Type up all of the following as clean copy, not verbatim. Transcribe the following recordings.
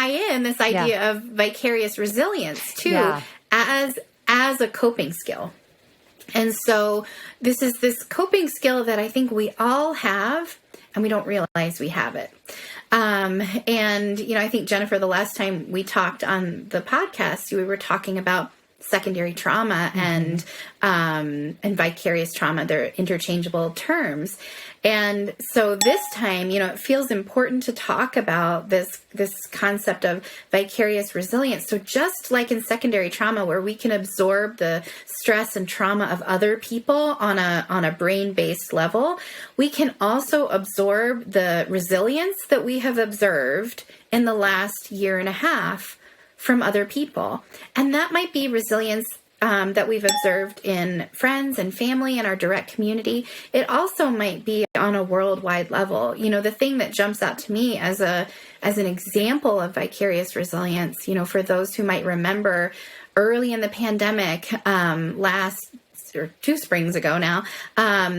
tie in this idea of vicarious resilience too, as a coping skill. And so this is this coping skill that I think we all have, and we don't realize we have it. And, I think, Jennifer, the last time we talked on the podcast, we were talking about secondary trauma and vicarious trauma. They're interchangeable terms. And so this time, it feels important to talk about this concept of vicarious resilience. So just like in secondary trauma, where we can absorb the stress and trauma of other people on a brain-based level, we can also absorb the resilience that we have observed in the last year and a half from other people. And that might be resilience that we've observed in friends and family and our direct community. It also might be on a worldwide level. The thing that jumps out to me as an example of vicarious resilience, for those who might remember early in the pandemic, last or 2 springs ago now, at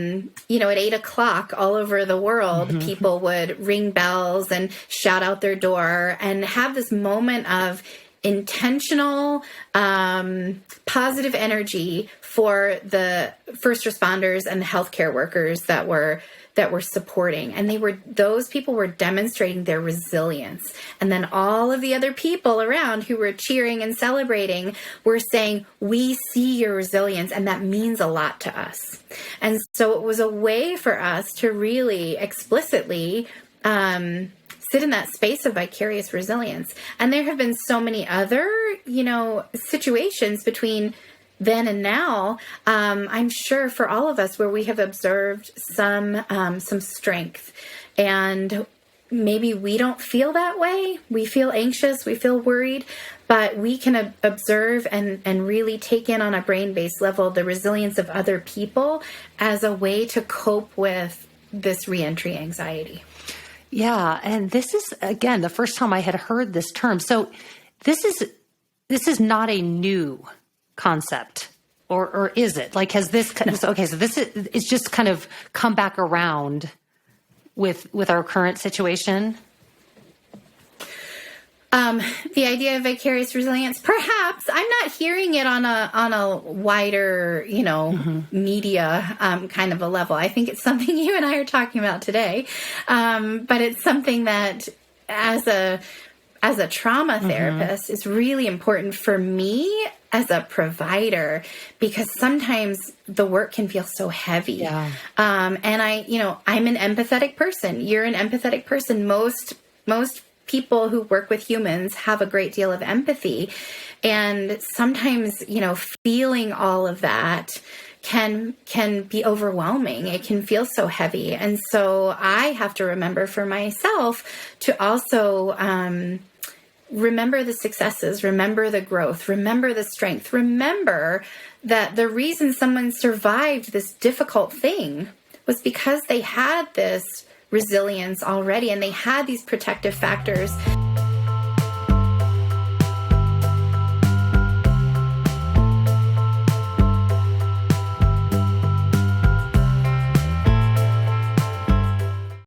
8:00 all over the world, people would ring bells and shout out their door and have this moment of intentional, positive energy for the first responders and the healthcare workers that were supporting. And those people were demonstrating their resilience. And then all of the other people around who were cheering and celebrating were saying, we see your resilience, and that means a lot to us. And so it was a way for us to really explicitly sit in that space of vicarious resilience. And there have been so many other, situations between then and now, I'm sure for all of us, where we have observed some strength. And maybe we don't feel that way. We feel anxious, we feel worried, but we can observe and really take in on a brain-based level the resilience of other people as a way to cope with this reentry anxiety. Yeah, and this is, again, the first time I had heard this term. So this is not a new concept, or is it? Like, has this, okay, so this is, it's just kind of come back around with our current situation? The idea of vicarious resilience, perhaps. I'm not hearing it on a wider, media kind of a level. I think it's something you and I are talking about today, but it's something that, as a trauma therapist, is really important for me as a provider, because sometimes the work can feel so heavy. Yeah. And I'm an empathetic person. You're an empathetic person. Most people who work with humans have a great deal of empathy. And sometimes, feeling all of that can be overwhelming. It can feel so heavy. And so I have to remember for myself to also remember the successes, remember the growth, remember the strength, remember that the reason someone survived this difficult thing was because they had this resilience already, and they had these protective factors.